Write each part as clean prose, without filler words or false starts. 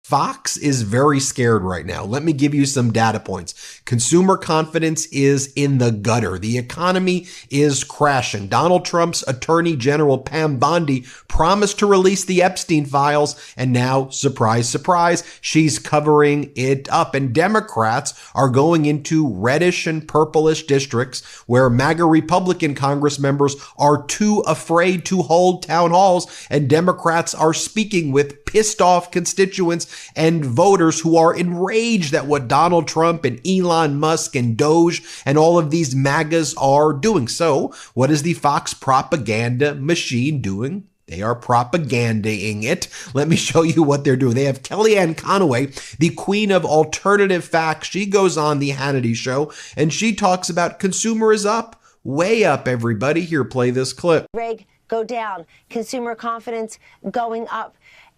Fox is very scared right now. Let me give you some data points. Consumer confidence is in the gutter. The economy is crashing. Donald Trump's Attorney General Pam Bondi promised to release the Epstein files, and now, surprise, surprise, she's covering it up. And Democrats are going into reddish and purplish districts where MAGA Republican Congress members are too afraid to hold town halls, and Democrats are speaking with pissed off constituents and voters who are enraged at what Donald Trump and Elon Musk and Doge and all of these MAGAs are doing. So what is the Fox propaganda machine doing? They are propagandaing it. Let me show you what they're doing. They have Kellyanne Conway, the queen of alternative facts. She goes on the Hannity show and she talks about consumer is up, way up, everybody. Here, play this clip. Rate go down, consumer confidence going up.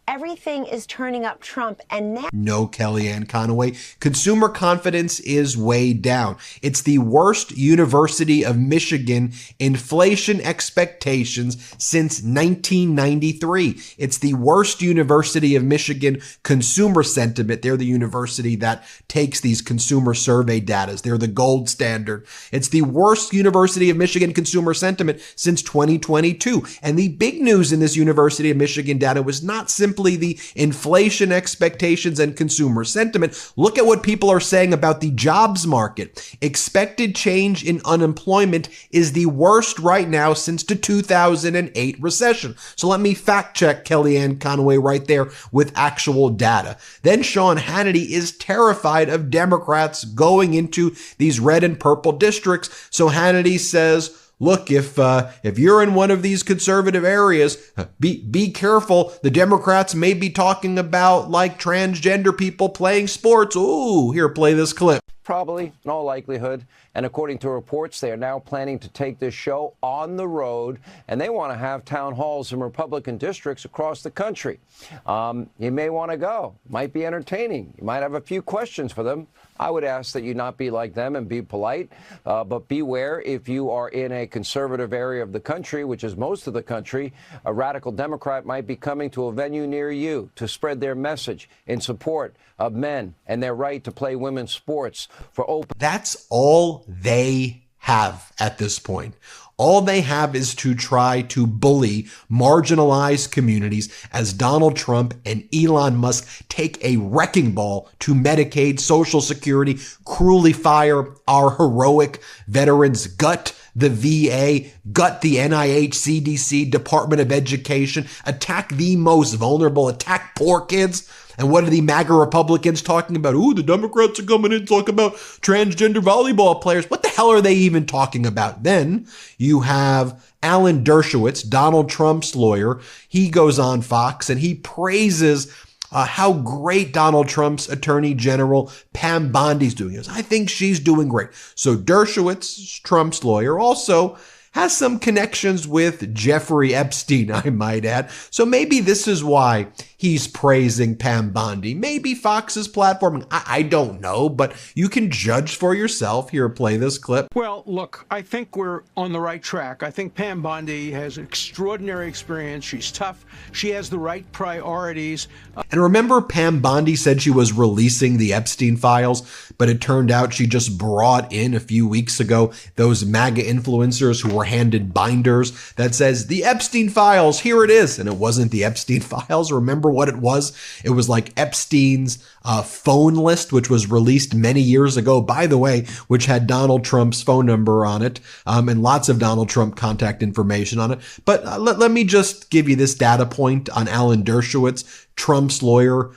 Everything is turning up Trump, and now... No, Kellyanne Conway. Consumer confidence is way down. It's the worst University of Michigan inflation expectations since 1993. It's the worst University of Michigan consumer sentiment. They're the university that takes these consumer survey data. They're the gold standard. It's the worst University of Michigan consumer sentiment since 2022. And the big news in this University of Michigan data was not simply the inflation expectations and consumer sentiment. Look at what people are saying about the jobs market. Expected change in unemployment is the worst right now since the 2008 recession. So let me fact check Kellyanne Conway right there with actual data. Then Sean Hannity is terrified of Democrats going into these red and purple districts. So Hannity says, look, if you're in one of these conservative areas, be careful. The Democrats may be talking about like transgender people playing sports. Ooh, here, play this clip. Probably, in all likelihood. And according to reports, they are now planning to take this show on the road, and they want to have town halls in Republican districts across the country. You may want to go. Might be entertaining. You might have a few questions for them. I would ask that you not be like them and be polite, but beware if you are in a conservative area of the country, which is most of the country, a radical Democrat might be coming to a venue near you to spread their message in support of men and their right to play women's sports for open. That's all they have at this point. All they have is to try to bully marginalized communities as Donald Trump and Elon Musk take a wrecking ball to Medicaid, Social Security, cruelly fire our heroic veterans, gut the VA, gut the NIH, CDC, Department of Education, attack the most vulnerable, attack poor kids. And what are the MAGA Republicans talking about? Ooh, the Democrats are coming in talking about transgender volleyball players. What the hell are they even talking about? Then you have Alan Dershowitz, Donald Trump's lawyer. He goes on Fox and he praises how great Donald Trump's Attorney General Pam Bondi's doing. I think she's doing great. So Dershowitz, Trump's lawyer, also has some connections with Jeffrey Epstein, I might add. So maybe this is why he's praising Pam Bondi. Maybe Fox is platforming. I don't know, but you can judge for yourself. Here, play this clip. Well, look, I think we're on the right track. I think Pam Bondi has extraordinary experience. She's tough. She has the right priorities. And remember, Pam Bondi said she was releasing the Epstein files, but it turned out she just brought in a few weeks ago those MAGA influencers who were handed binders that says the Epstein files, here it is. And it wasn't the Epstein files. Remember what it was? It was like Epstein's phone list, which was released many years ago, by the way, which had Donald Trump's phone number on it, and lots of Donald Trump contact information on it. But let me just give you this data point on Alan Dershowitz, Trump's lawyer,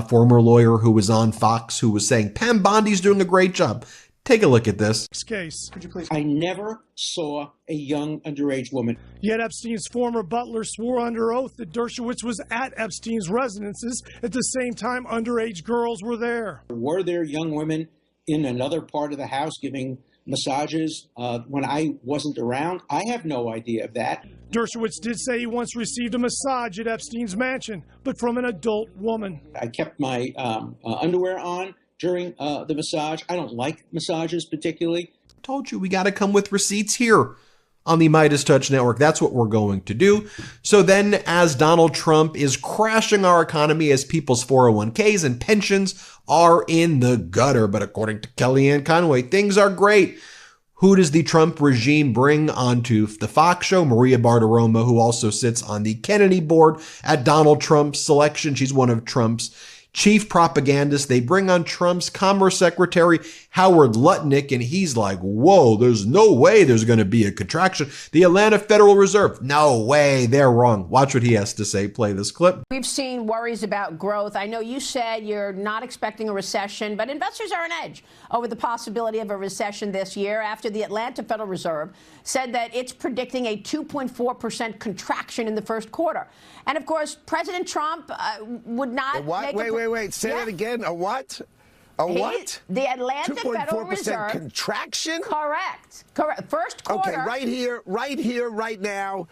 former lawyer who was on Fox, who was saying Pam Bondi's doing a great job. Take a look at this. Case. Could you please? I never saw a young underage woman. Yet Epstein's former butler swore under oath that Dershowitz was at Epstein's residences. At the same time, underage girls were there. Were there young women in another part of the house giving massages when I wasn't around? I have no idea of that. Dershowitz did say he once received a massage at Epstein's mansion, but from an adult woman. I kept my underwear on during the massage. I don't like massages particularly. Told you we got to come with receipts here. on the Meidastouch Network. That's what we're going to do. So then, as Donald Trump is crashing our economy, as people's 401ks and pensions are in the gutter, but according to Kellyanne Conway, things are great. Who does the Trump regime bring onto the Fox show? Maria Bartiromo, who also sits on the Kennedy board at Donald Trump's selection. She's one of Trump's chief propagandists. They bring on Trump's Commerce Secretary, Howard Lutnick, and he's like, whoa, there's no way there's going to be a contraction. The Atlanta Federal Reserve, no way, they're wrong. Watch what he has to say. Play this clip. We've seen worries about growth. I know you said you're not expecting a recession, but investors are on edge over the possibility of a recession this year after the Atlanta Federal Reserve said that it's predicting a 2.4% contraction in the first quarter. And of course, President Trump would not make Wait. Say that again. A what? A what? The Atlanta Federal Reserve. 2.4% contraction? Correct. First quarter. Okay, right here, right now.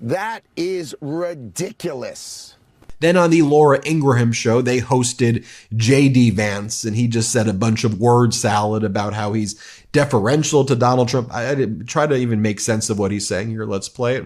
That is ridiculous. Then on the Laura Ingraham show, they hosted J.D. Vance, and he just said a bunch of word salad about how he's deferential to Donald Trump. I didn't try to even make sense of what he's saying here. Let's play it.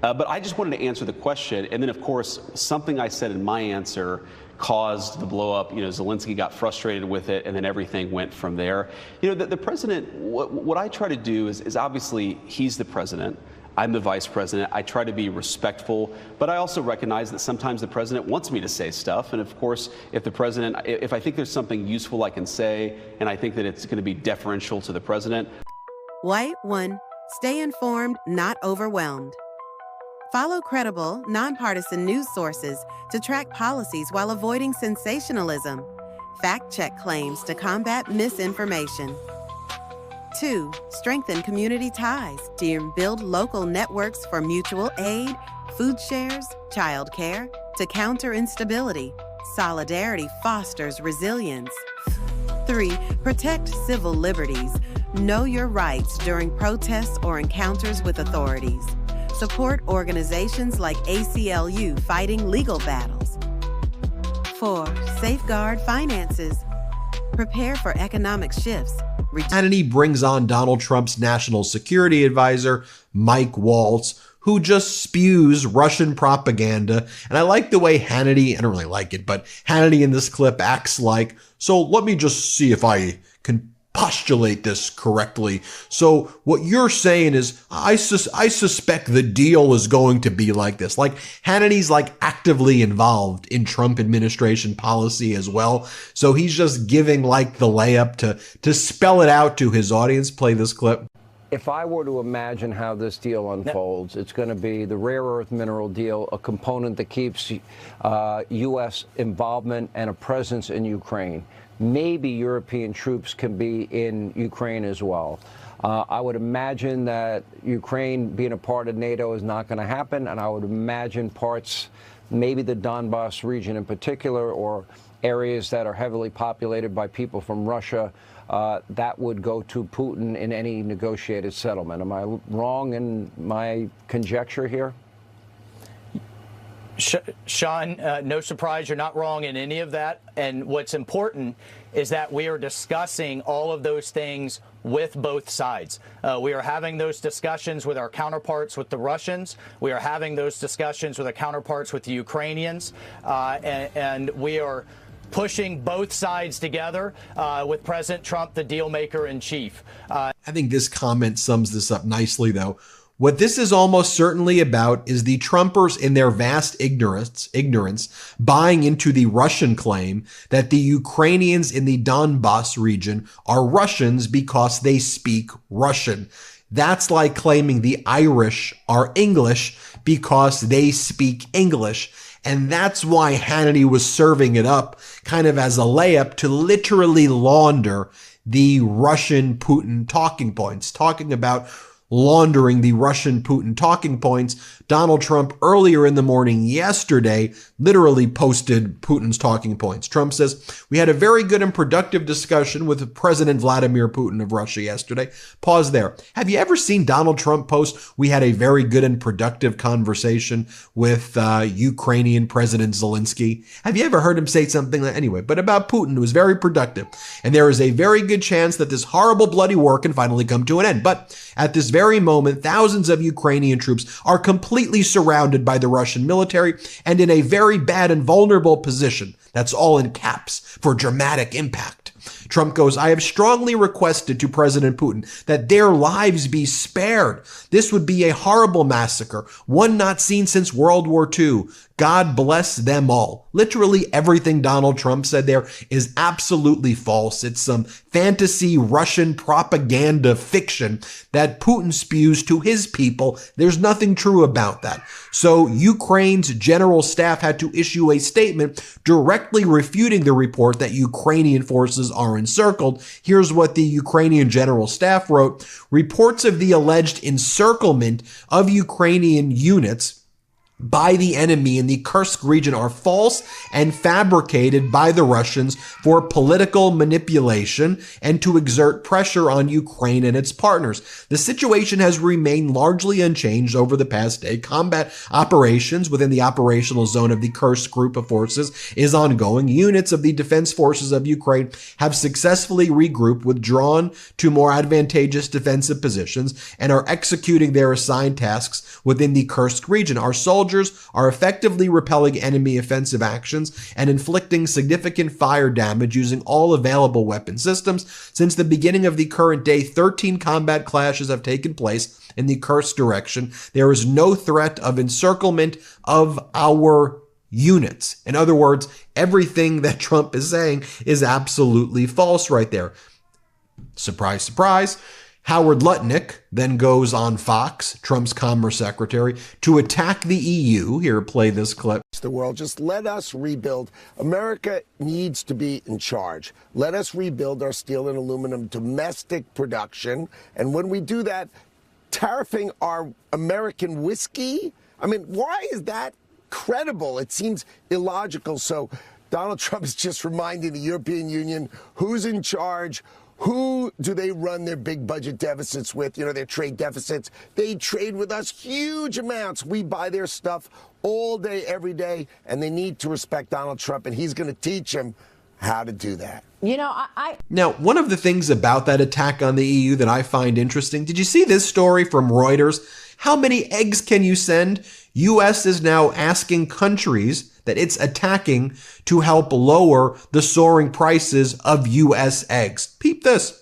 But I just wanted to answer the question. And then, of course, something I said in my answer caused the blow up. Zelensky got frustrated with it, and then everything went from there. The president, what I try to do is obviously he's the president. I'm the vice president. I try to be respectful, but I also recognize that sometimes the president wants me to say stuff. And of course, if I think there's something useful I can say, and I think that it's going to be deferential to the president. White 1. Stay informed, not overwhelmed. Follow credible, nonpartisan news sources to track policies while avoiding sensationalism. Fact-check claims to combat misinformation. 2. Strengthen community ties to build local networks for mutual aid, food shares, childcare, to counter instability. Solidarity fosters resilience. 3. Protect civil liberties. Know your rights during protests or encounters with authorities. Support organizations like ACLU fighting legal battles. 4. Safeguard finances. Prepare for economic shifts. Hannity brings on Donald Trump's national security advisor, Mike Waltz, who just spews Russian propaganda. And I like the way Hannity, I don't really like it, but Hannity in this clip acts like, so let me just see if I can postulate this correctly. So what you're saying is, I suspect the deal is going to be like this. Like Hannity's like actively involved in Trump administration policy as well. So he's just giving like the layup to spell it out to his audience. Play this clip. If I were to imagine how this deal unfolds, it's going to be the rare earth mineral deal, a component that keeps U.S. involvement and a presence in Ukraine. Maybe European troops can be in Ukraine as well. I would imagine that Ukraine being a part of NATO is not going to happen, and I would imagine parts, maybe the Donbass region in particular, or areas that are heavily populated by people from Russia, that would go to Putin in any negotiated settlement. Am I wrong in my conjecture here? Sean, no surprise, you're not wrong in any of that. And what's important is that we are discussing all of those things with both sides. We are having those discussions with our counterparts with the Russians. We are having those discussions with our counterparts with the Ukrainians. And we are pushing both sides together with President Trump, the deal maker in chief. I think this comment sums this up nicely, though. What this is almost certainly about is the Trumpers in their vast ignorance buying into the Russian claim that the Ukrainians in the Donbass region are Russians because they speak Russian. That's like claiming the Irish are English because they speak English. And that's why Hannity was serving it up kind of as a layup to literally launder the Russian Putin talking points, talking about laundering the Russian Putin talking points. Donald Trump earlier in the morning yesterday literally posted Putin's talking points. Trump says, "We had a very good and productive discussion with President Vladimir Putin of Russia yesterday." Pause there. Have you ever seen Donald Trump post, "We had a very good and productive conversation with Ukrainian President Zelensky"? Have you ever heard him say something like anyway? But about Putin, it was very productive. And there is a very good chance that this horrible bloody war can finally come to an end. But at this very moment, thousands of Ukrainian troops are completely surrounded by the Russian military and in a very bad and vulnerable position. That's all in caps for dramatic impact. Trump goes, "I have strongly requested to President Putin that their lives be spared. This would be a horrible massacre, one not seen since World War II. God bless them all." Literally everything Donald Trump said there is absolutely false. It's some fantasy Russian propaganda fiction that Putin spews to his people. There's nothing true about that. So Ukraine's general staff had to issue a statement directly refuting the report that Ukrainian forces are encircled. Here's what the Ukrainian general staff wrote. "Reports of the alleged encirclement of Ukrainian units by the enemy in the Kursk region are false and fabricated by the Russians for political manipulation and to exert pressure on Ukraine and its partners. The situation has remained largely unchanged over the past day. Combat operations within the operational zone of the Kursk group of forces is ongoing. Units of the defense forces of Ukraine have successfully regrouped, withdrawn to more advantageous defensive positions, and are executing their assigned tasks within the Kursk region. Our soldiers are effectively repelling enemy offensive actions and inflicting significant fire damage using all available weapon systems. Since the beginning of the current day, 13 combat clashes have taken place in the Kursk direction. There is no threat of encirclement of our units." In other words, everything that Trump is saying is absolutely false right there. Surprise, surprise. Howard Lutnick then goes on Fox, Trump's Commerce Secretary, to attack the EU. Here, play this clip. The world, just let us rebuild. America needs to be in charge. Let us rebuild our steel and aluminum domestic production. And when we do that, tariffing our American whiskey, I mean, why is that credible? It seems illogical. So Donald Trump is just reminding the European Union who's in charge. Who do they run their big budget deficits with? You know, their trade deficits. They trade with us huge amounts. We buy their stuff all day, every day, and they need to respect Donald Trump, and he's going to teach them how to do that. You know, Now, one of the things about that attack on the EU that I find interesting, did you see this story from Reuters? How many eggs can you send? U.S. is now asking countries that it's attacking to help lower the soaring prices of U.S. eggs. Peep this.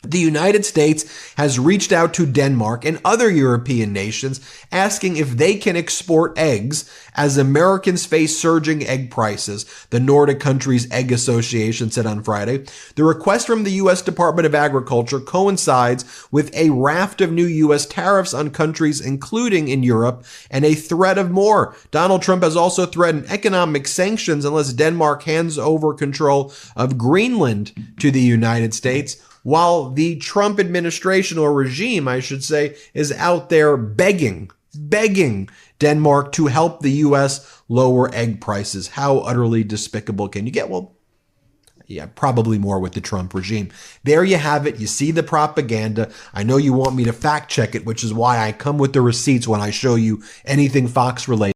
The United States has reached out to Denmark and other European nations asking if they can export eggs as Americans face surging egg prices, the Nordic Countries Egg Association said on Friday. The request from the U.S. Department of Agriculture coincides with a raft of new U.S. tariffs on countries, including in Europe, and a threat of more. Donald Trump has also threatened economic sanctions unless Denmark hands over control of Greenland to the United States, while the Trump administration, or regime, I should say, is out there begging Denmark to help the U.S. lower egg prices. How utterly despicable can you get? Well, yeah, probably more with the Trump regime. There you have it. You see the propaganda. I know you want me to fact check it, which is why I come with the receipts when I show you anything Fox related.